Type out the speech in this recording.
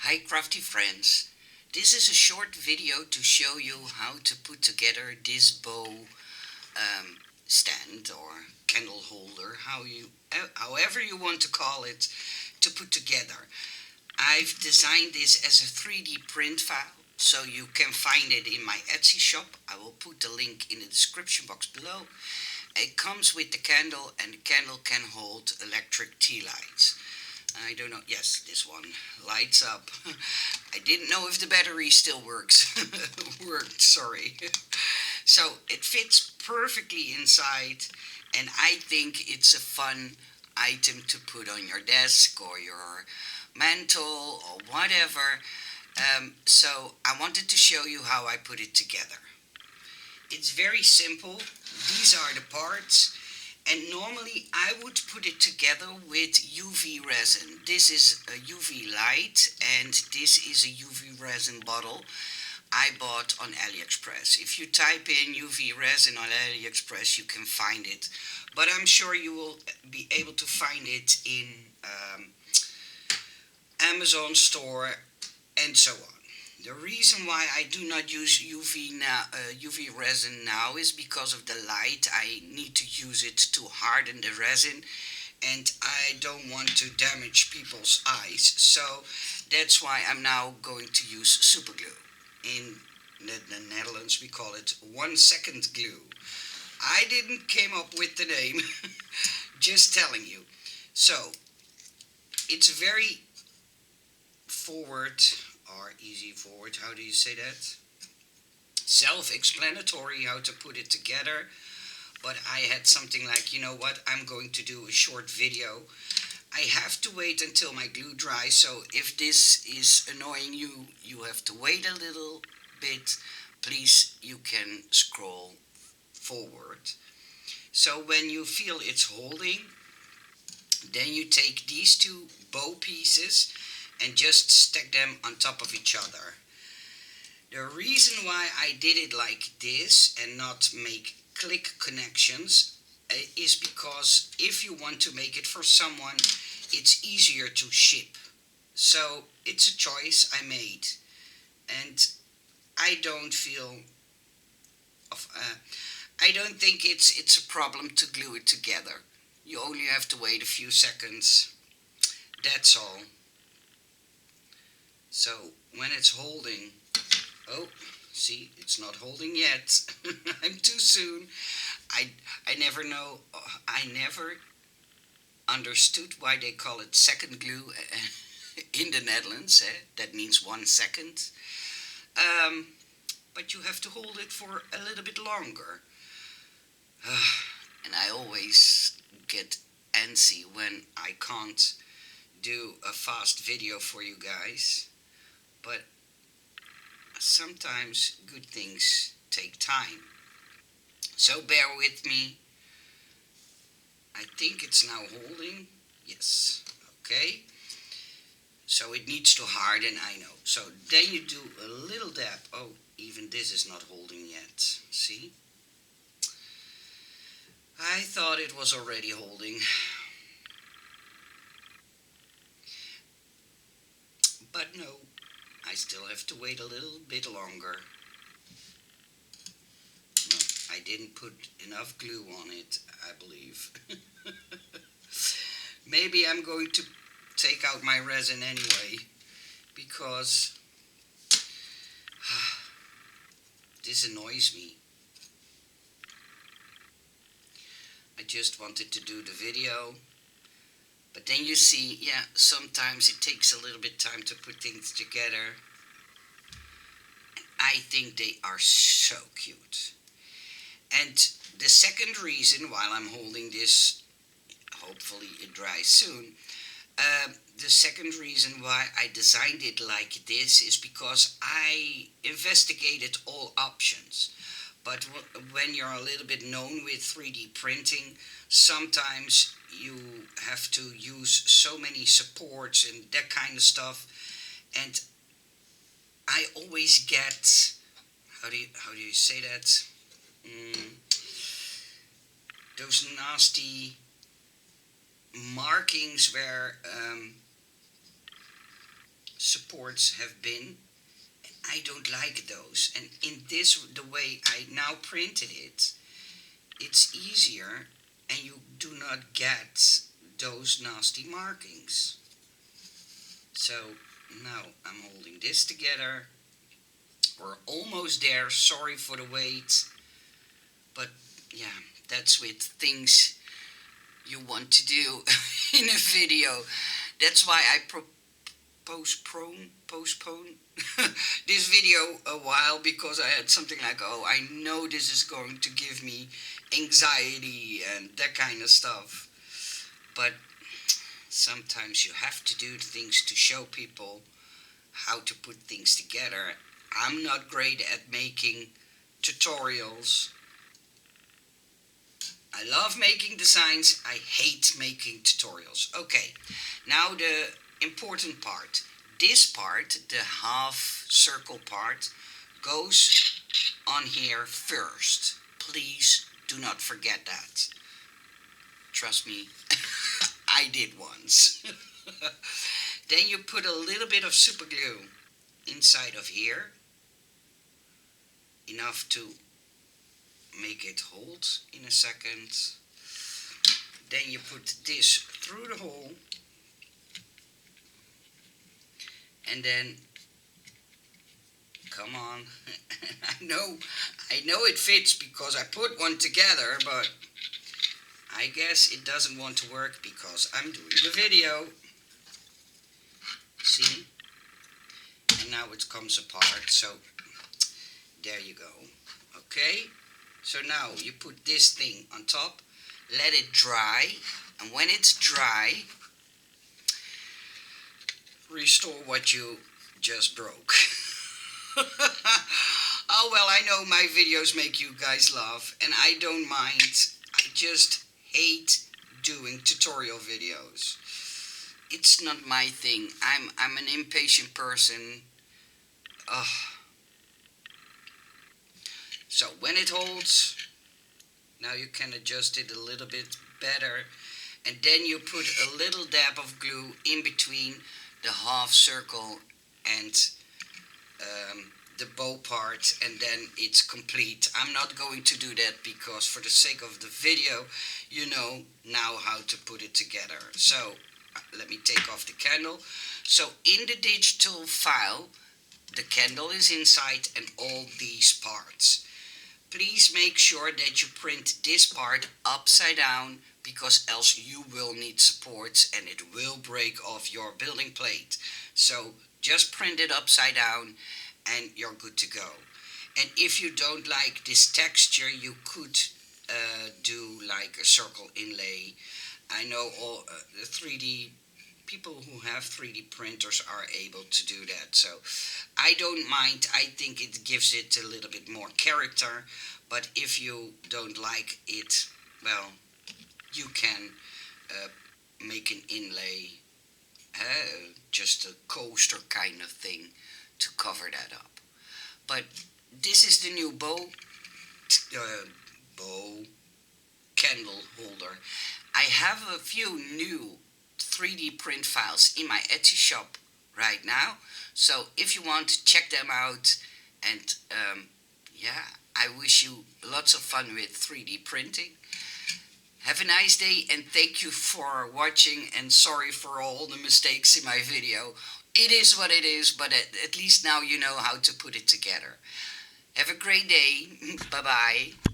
Hi crafty friends, this is a short video to show you how to put together this bow stand or candle holder, however you want to call it, to put together. I've designed this as a 3D print file so you can find it in my Etsy shop. I will put the link in the description box below. It comes with the candle and the candle can hold electric tea lights. I don't know. Yes, this one lights up. I didn't know if the battery still works. Worked, sorry. So it fits perfectly inside, and I think it's a fun item to put on your desk or your mantle or whatever. So I wanted to show you how I put it together. It's very simple. These are the parts. And normally I would put it together with UV resin. This is a UV light and this is a UV resin bottle I bought on AliExpress. If you type in UV resin on AliExpress, you can find it. But I'm sure you will be able to find it in Amazon store and so on. The reason why I do not use UV resin now is because of the light. I need to use it to harden the resin, and I don't want to damage people's eyes. So that's why I'm now going to use super glue. In the Netherlands, we call it 1 second glue. I didn't came up with the name, just telling you. So it's very forward or easy forward, how do you say that? Self-explanatory how to put it together, but I had something like, you know what, I'm going to do a short video. I have to wait until my glue dries, so if this is annoying you, you have to wait a little bit. Please, you can scroll forward. So when you feel it's holding, then you take these two bow pieces and just stack them on top of each other. The reason why I did it like this and not make click connections is because if you want to make it for someone, it's easier to ship. So it's a choice I made, and I don't feel I don't think it's a problem to glue it together. You only have to wait a few seconds. That's all. So when it's holding, oh, see, it's not holding yet. I'm too soon. I never know. I never understood why they call it second glue in the Netherlands. That means 1 second. But you have to hold it for a little bit longer. And I always get antsy when I can't do a fast video for you guys. But sometimes good things take time. So bear with me. I think it's now holding. Yes. Okay. So it needs to harden, I know. So then you do a little dab. Oh, even this is not holding yet. See? I thought it was already holding. But no. I still have to wait a little bit longer. No, I didn't put enough glue on it, I believe. Maybe I'm going to take out my resin anyway, because this annoys me. I just wanted to do the video, but then you see, yeah, sometimes it takes a little bit time to put things together. I think they are so cute. And the second reason, while I'm holding this, hopefully it dries soon, the second reason why I designed it like this is because I investigated all options. But when you're a little bit known with 3D printing, sometimes you have to use so many supports and that kind of stuff. And I always get, how do you say that? Those nasty markings where supports have been. I don't like those. And in this, the way I now printed it, it's easier and you do not get those nasty markings. So now I'm holding this together. We're almost there. Sorry for the wait. But yeah, that's with things you want to do in a video. That's why I postpone this video a while, because I had something like, oh, I know this is going to give me anxiety and that kind of stuff. But sometimes you have to do things to show people how to put things together. I'm not great at making tutorials. I love making designs. I hate making tutorials. Okay, now the important part. This part, the half circle part, goes on here first. Please do not forget that. Trust me, I did once. Then you put a little bit of super glue inside of here, enough to make it hold in a second. Then you put this through the hole, and then, come on, I know it fits because I put one together, but I guess it doesn't want to work because I'm doing the video. See? And now it comes apart, so there you go. Okay? So now you put this thing on top, let it dry, and when it's dry, restore what you just broke. Oh well, I know my videos make you guys laugh, and I don't mind. I just hate doing tutorial videos. It's not my thing. I'm an impatient person. Ugh. So when it holds, now you can adjust it a little bit better, and then you put a little dab of glue in between the half circle and the bow part, and then it's complete. I'm not going to do that because for the sake of the video, you know now how to put it together. So let me take off the candle. So in the digital file, the candle is inside and all these parts. Please make sure that you print this part upside down, because else you will need supports and it will break off your building plate. So just print it upside down and you're good to go. And if you don't like this texture, you could do like a circle inlay. I know all the 3D people who have 3D printers are able to do that. So I don't mind. I think it gives it a little bit more character. But if you don't like it, well, you can make an inlay, just a coaster kind of thing to cover that up. But this is the new bow candle holder. I have a few new 3D print files in my Etsy shop right now. So if you want to check them out, and yeah, I wish you lots of fun with 3D printing. Have a nice day, and thank you for watching, and sorry for all the mistakes in my video. It is what it is, but at least now you know how to put it together. Have a great day. Bye-bye.